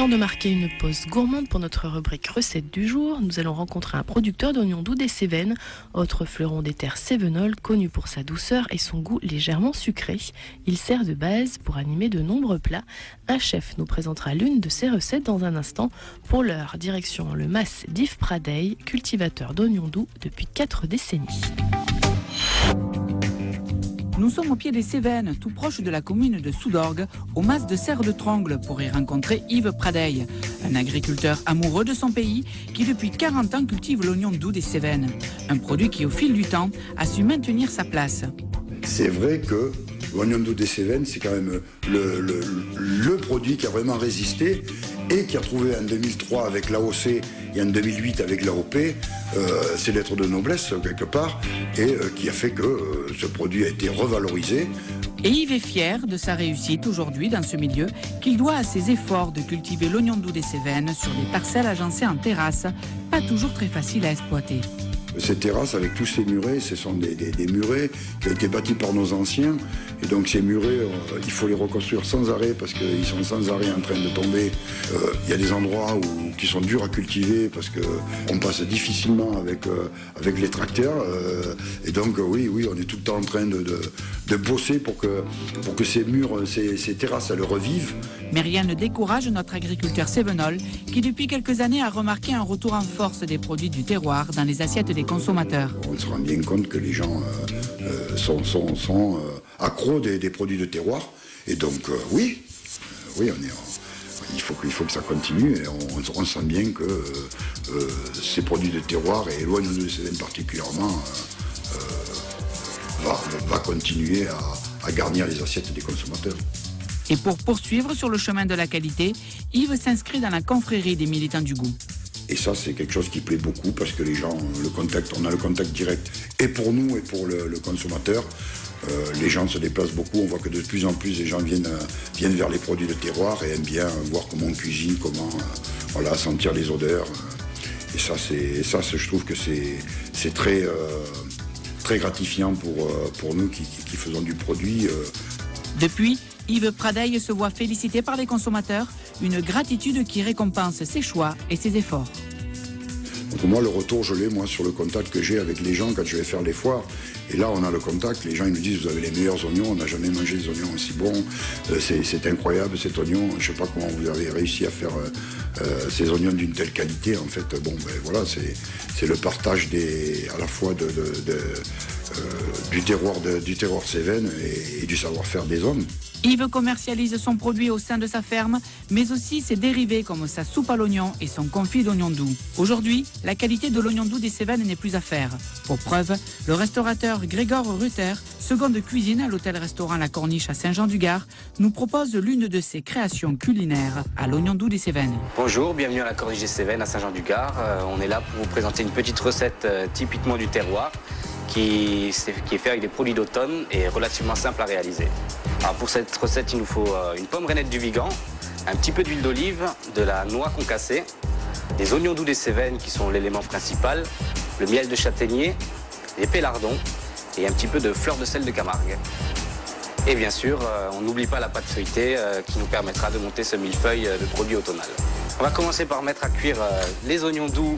Temps de marquer une pause gourmande pour notre rubrique recette du jour. Nous allons rencontrer un producteur d'oignons doux des Cévennes, autre fleuron des terres cévenoles, connu pour sa douceur et son goût légèrement sucré. Il sert de base pour animer de nombreux plats. Un chef nous présentera l'une de ses recettes dans un instant. Pour l'heure, direction le mas d'Yves Pradeil, cultivateur d'oignons doux depuis 4 décennies. Nous sommes au pied des Cévennes, tout proche de la commune de Soudorgues, au mas de Serre de Trongle, pour y rencontrer Yves Pradeil, un agriculteur amoureux de son pays qui depuis 40 ans cultive l'oignon doux des Cévennes. Un produit qui au fil du temps a su maintenir sa place. C'est vrai que l'oignon doux des Cévennes, c'est quand même le produit qui a vraiment résisté et qui a trouvé en 2003 avec l'AOC et en 2008 avec l'AOP ses lettres de noblesse quelque part et qui a fait que ce produit a été revalorisé. Et Yves est fier de sa réussite aujourd'hui dans ce milieu qu'il doit à ses efforts de cultiver l'oignon doux des Cévennes sur des parcelles agencées en terrasse, pas toujours très faciles à exploiter. Ces terrasses avec tous ces murets, ce sont des murets qui ont été bâtis par nos anciens. Et donc ces murets, il faut les reconstruire sans arrêt parce qu'ils sont sans arrêt en train de tomber. Il y a des endroits qui sont durs à cultiver parce qu'on passe difficilement avec les tracteurs. Et donc oui, on est tout le temps en train de bosser pour que ces murs, ces terrasses, elles revivent. Mais rien ne décourage notre agriculteur cévenol qui depuis quelques années a remarqué un retour en force des produits du terroir dans les assiettes des consommateurs. On se rend bien compte que les gens sont accros des produits de terroir. Et donc oui, il faut que ça continue. Et on sent bien que ces produits de terroir et l'oignon de Cévennes particulièrement va continuer à garnir les assiettes des consommateurs. Et pour poursuivre sur le chemin de la qualité, Yves s'inscrit dans la confrérie des militants du goût. Et ça, c'est quelque chose qui plaît beaucoup parce que les gens, on a le contact direct et pour nous et pour le consommateur. Les gens se déplacent beaucoup, on voit que de plus en plus les gens viennent vers les produits de terroir et aiment bien voir comment on cuisine, comment sentir les odeurs. Et ça, je trouve que c'est très, très gratifiant pour nous qui faisons du produit. Depuis, Yves Pradeil se voit félicité par les consommateurs, une gratitude qui récompense ses choix et ses efforts. Donc moi, le retour, je l'ai sur le contact que j'ai avec les gens quand je vais faire les foires. Et là, on a le contact, les gens ils nous disent, vous avez les meilleurs oignons, on n'a jamais mangé des oignons aussi bons, c'est incroyable cet oignon, je ne sais pas comment vous avez réussi à faire ces oignons d'une telle qualité. En fait, c'est le partage à la fois du terroir Cévennes et du savoir-faire des hommes. Yves commercialise son produit au sein de sa ferme, mais aussi ses dérivés comme sa soupe à l'oignon et son confit d'oignon doux. Aujourd'hui, la qualité de l'oignon doux des Cévennes n'est plus à faire. Pour preuve, le restaurateur Grégoire Rutter, seconde cuisine à l'hôtel-restaurant La Corniche à Saint-Jean-du-Gard, nous propose l'une de ses créations culinaires à l'oignon doux des Cévennes. Bonjour, bienvenue à La Corniche des Cévennes à Saint-Jean-du-Gard. On est là pour vous présenter une petite recette typiquement du terroir qui est faite avec des produits d'automne et relativement simple à réaliser. Alors pour cette recette, il nous faut une pomme rainette du Vigan, un petit peu d'huile d'olive, de la noix concassée, des oignons doux des Cévennes qui sont l'élément principal, le miel de châtaignier, les pélardons et un petit peu de fleur de sel de Camargue. Et bien sûr, on n'oublie pas la pâte feuilletée qui nous permettra de monter ce millefeuille de produits automnal. On va commencer par mettre à cuire les oignons doux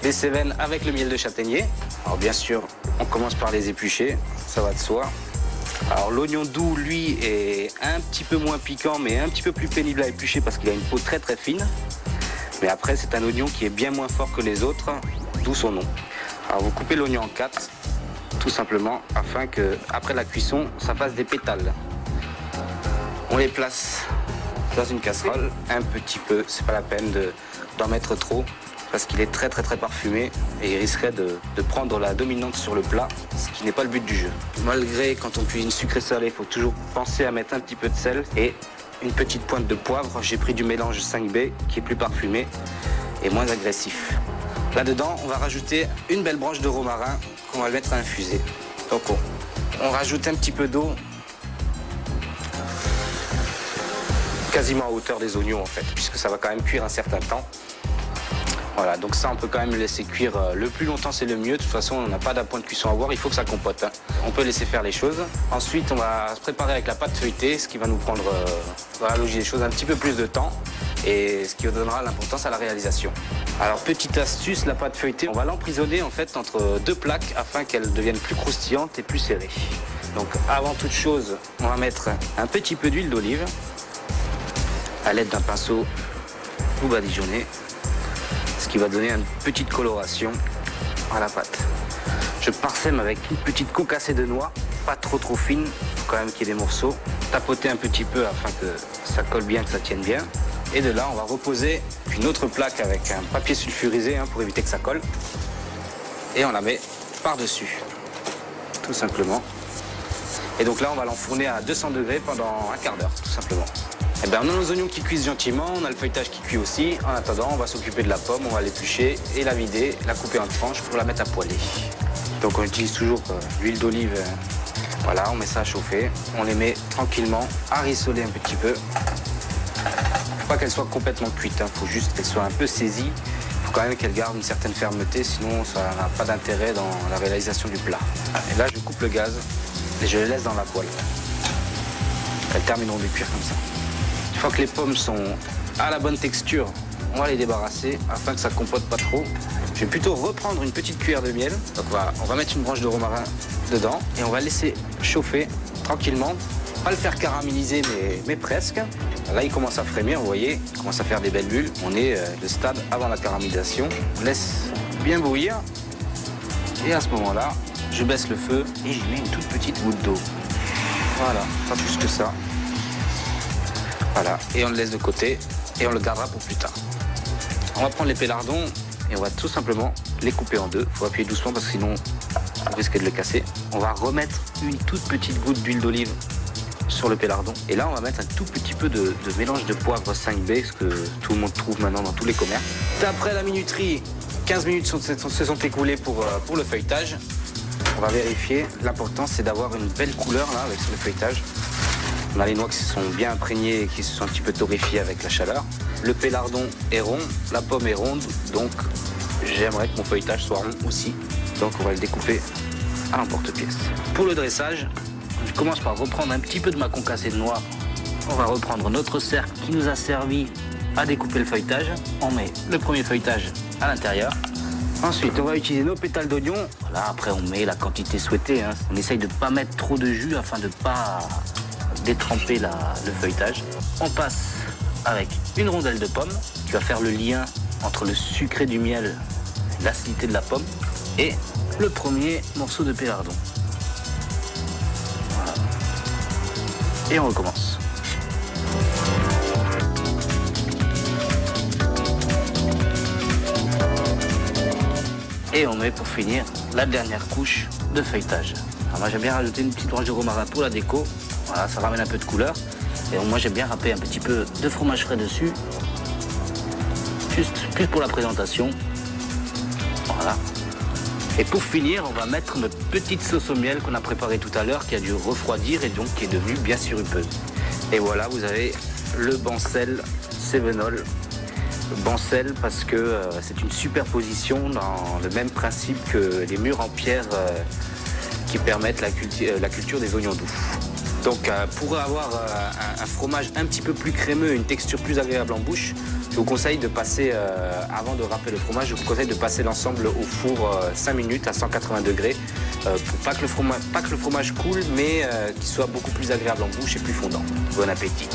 des Cévennes avec le miel de châtaignier. Alors bien sûr, on commence par les éplucher, ça va de soi. Alors l'oignon doux, lui, est un petit peu moins piquant, mais un petit peu plus pénible à éplucher parce qu'il a une peau très très fine. Mais après, c'est un oignon qui est bien moins fort que les autres, d'où son nom. Alors vous coupez l'oignon en 4, tout simplement, afin que, après la cuisson, ça fasse des pétales. On les place dans une casserole, un petit peu, c'est pas la peine d'en mettre trop, parce qu'il est très très très parfumé et il risquerait de prendre la dominante sur le plat, ce qui n'est pas le but du jeu. Malgré, quand on cuisine sucré-salé, il faut toujours penser à mettre un petit peu de sel et une petite pointe de poivre. J'ai pris du mélange 5B qui est plus parfumé et moins agressif. Là-dedans, on va rajouter une belle branche de romarin qu'on va mettre à infuser. Donc on rajoute un petit peu d'eau, quasiment à hauteur des oignons en fait, puisque ça va quand même cuire un certain temps. Voilà, donc ça on peut quand même le laisser cuire le plus longtemps c'est le mieux. De toute façon on n'a pas d'appoint de cuisson à voir, il faut que ça compote. On peut laisser faire les choses. Ensuite on va se préparer avec la pâte feuilletée, ce qui va nous prendre, va allonger les choses un petit peu plus de temps. et ce qui donnera l'importance à la réalisation. Alors petite astuce, la pâte feuilletée, on va l'emprisonner en fait entre deux plaques afin qu'elle devienne plus croustillante et plus serrée. Donc avant toute chose, on va mettre un petit peu d'huile d'olive à l'aide d'un pinceau ou badigeonné, ce qui va donner une petite coloration à la pâte. Je parsème avec une petite concassée de noix, pas trop fine, faut quand même qu'il y ait des morceaux. Tapoter un petit peu afin que ça colle bien, que ça tienne bien. Et de là, on va reposer une autre plaque avec un papier sulfurisé pour éviter que ça colle. Et on la met par-dessus, tout simplement. Et donc là, on va l'enfourner à 200 degrés pendant un quart d'heure, tout simplement. Et bien, on a nos oignons qui cuisent gentiment, on a le feuilletage qui cuit aussi. En attendant, on va s'occuper de la pomme, on va l'éplucher et la vider, la couper en tranches pour la mettre à poêler. Donc on utilise toujours l'huile d'olive. Voilà, on met ça à chauffer. On les met tranquillement à rissoler un petit peu. Faut pas qu'elle soit complètement cuite, faut juste qu'elle soit un peu saisie. Il faut quand même qu'elle garde une certaine fermeté, sinon ça n'a pas d'intérêt dans la réalisation du plat. Et là, je coupe le gaz et je les laisse dans la poêle. Elles termineront de cuire comme ça. Une fois que les pommes sont à la bonne texture, on va les débarrasser afin que ça compote pas trop. Je vais plutôt reprendre une petite cuillère de miel. Donc on va mettre une branche de romarin dedans et on va laisser chauffer tranquillement. Pas le faire caraméliser, mais presque. Là, il commence à frémir, vous voyez, il commence à faire des belles bulles. On est le stade avant la caramélisation. On laisse bien bouillir. Et à ce moment-là, je baisse le feu et j'y mets une toute petite goutte d'eau. Voilà, pas plus que ça. Voilà, et on le laisse de côté et on le gardera pour plus tard. On va prendre les pélardons et on va tout simplement les couper en deux. Il faut appuyer doucement parce que sinon on risque de le casser. On va remettre une toute petite goutte d'huile d'olive sur le pélardon. Et là, on va mettre un tout petit peu de mélange de poivre 5B, ce que tout le monde trouve maintenant dans tous les commerces. Après la minuterie, 15 minutes se sont écoulées pour le feuilletage. On va vérifier. L'important, c'est d'avoir une belle couleur là, avec le feuilletage. On a les noix qui se sont bien imprégnées et qui se sont un petit peu torréfiées avec la chaleur. Le pélardon est rond, la pomme est ronde, donc j'aimerais que mon feuilletage soit rond aussi. Donc on va le découper à l'emporte-pièce. Pour le dressage, je commence par reprendre un petit peu de ma concassée de noix. On va reprendre notre cercle qui nous a servi à découper le feuilletage. On met le premier feuilletage à l'intérieur. Ensuite, on va utiliser nos pétales d'oignon. Voilà, après on met la quantité souhaitée. On essaye de ne pas mettre trop de jus afin de ne pas détremper le feuilletage. On passe avec une rondelle de pomme qui va faire le lien entre le sucré du miel, l'acidité de la pomme et le premier morceau de pélardon. Voilà. Et on recommence. Et on met pour finir la dernière couche de feuilletage. Alors moi j'aime bien rajouter une petite branche de romarin pour la déco. Voilà, ça ramène un peu de couleur. Et moi j'aime bien râper un petit peu de fromage frais dessus. Juste plus pour la présentation. Voilà. Et pour finir, on va mettre notre petite sauce au miel qu'on a préparée tout à l'heure, qui a dû refroidir et donc qui est devenue bien sirupeuse. Et voilà, vous avez le Bancel Cévenol. Bancel parce que c'est une superposition dans le même principe que les murs en pierre qui permettent la culture des oignons doux. Donc pour avoir un fromage un petit peu plus crémeux, une texture plus agréable en bouche, je vous conseille de passer, avant de râper le fromage, je vous conseille de passer l'ensemble au four 5 minutes à 180 degrés pour pas que le fromage coule, mais qu'il soit beaucoup plus agréable en bouche et plus fondant. Bon appétit.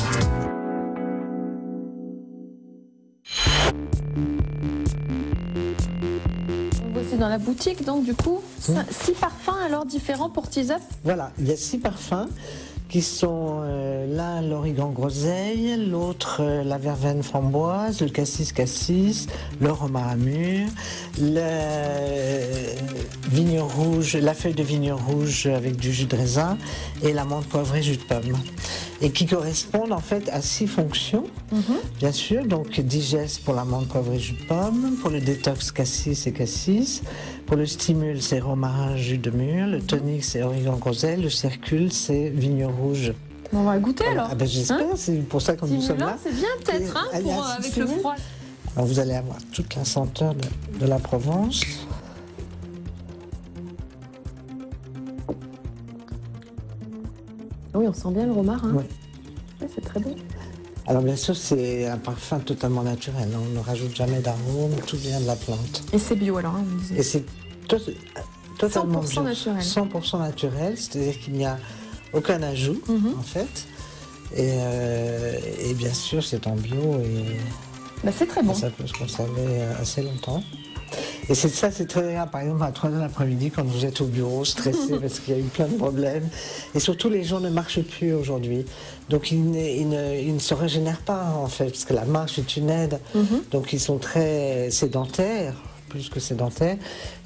Voici dans la boutique, donc du coup, 6 parfums alors différents pour Tease Up. Voilà, il y a 6 parfums qui sont l'un l'origan groseille, l'autre la verveine framboise, le cassis, le romarin mûr, le vigne rouge, la feuille de vigne rouge avec du jus de raisin et la menthe poivrée jus de pomme. Et qui correspondent en fait à 6 fonctions, bien sûr. Donc digeste pour la menthe poivrée jus de pomme, pour le détox cassis, pour le stimule c'est romarin jus de mûr, le tonique c'est origan groseille, le circule c'est vigne rouge. On va goûter alors. Ah ben, j'espère, c'est pour ça que nous sommes là. C'est bien peut-être avec le froid. Alors vous allez avoir toute la senteur de la Provence. Oui, on sent bien le romarin. Oui. Ouais, c'est très bon. Alors bien sûr, c'est un parfum totalement naturel. On ne rajoute jamais d'arôme, tout vient de la plante. Et c'est bio alors, vous disiez. Et c'est totalement 100% naturel. 100% naturel, c'est-à-dire qu'il n'y a aucun ajout en fait. Et bien sûr, c'est en bio et C'est très bon. ça peut se conserver assez longtemps. Et c'est très rare, par exemple, à 3h de l'après-midi, quand vous êtes au bureau, stressé parce qu'il y a eu plein de problèmes. Et surtout, les gens ne marchent plus aujourd'hui. Donc, ils ne se régénèrent pas, en fait, parce que la marche est une aide. Donc, ils sont très sédentaires, plus que sédentaires.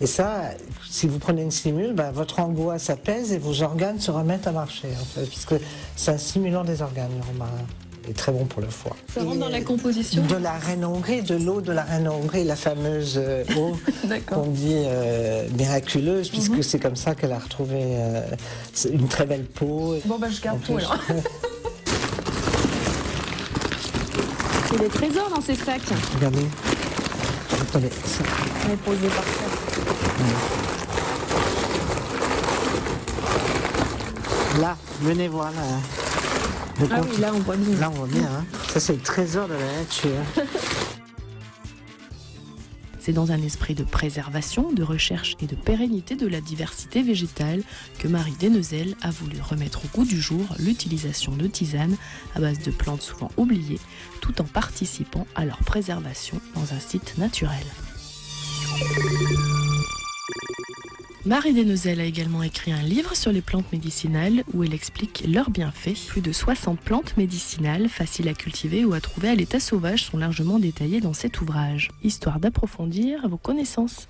Et ça, si vous prenez une stimule, votre angoisse s'apaise et vos organes se remettent à marcher, en fait. Parce que c'est un stimulant des organes, le romarin. Est très bon pour le foie. Ça rentre dans la composition de la reine Hongrie, de l'eau de la reine Hongrie, la fameuse eau qu'on dit miraculeuse, puisque c'est comme ça qu'elle a retrouvé une très belle peau. Bon, je garde tout alors. Il y a des trésors dans ces sacs. Regardez. Attendez. Ça. On est posé par terre. Là, venez voir là. Ah oui, là on voit bien. Là on voit bien, hein. Ça c'est le trésor de la nature. C'est dans un esprit de préservation, de recherche et de pérennité de la diversité végétale que Marie Desnezels a voulu remettre au goût du jour l'utilisation de tisanes à base de plantes souvent oubliées, tout en participant à leur préservation dans un site naturel. Marie Desnezels a également écrit un livre sur les plantes médicinales où elle explique leurs bienfaits. Plus de 60 plantes médicinales, faciles à cultiver ou à trouver à l'état sauvage, sont largement détaillées dans cet ouvrage, histoire d'approfondir vos connaissances.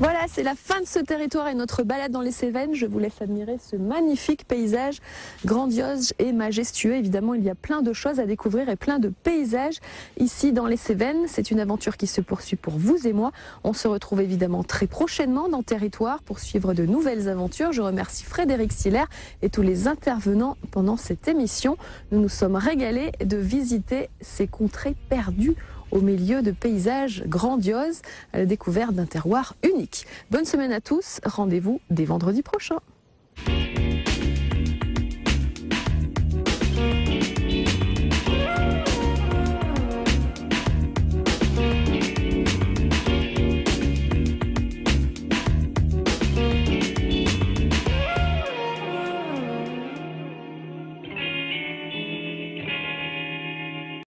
Voilà, c'est la fin de ce territoire et notre balade dans les Cévennes. Je vous laisse admirer ce magnifique paysage grandiose et majestueux. Évidemment, il y a plein de choses à découvrir et plein de paysages ici dans les Cévennes. C'est une aventure qui se poursuit pour vous et moi. On se retrouve évidemment très prochainement dans Territoire pour suivre de nouvelles aventures. Je remercie Frédéric Siller et tous les intervenants pendant cette émission. Nous nous sommes régalés de visiter ces contrées perdues au milieu de paysages grandioses, à la découverte d'un terroir unique. Bonne semaine à tous, rendez-vous dès vendredi prochain.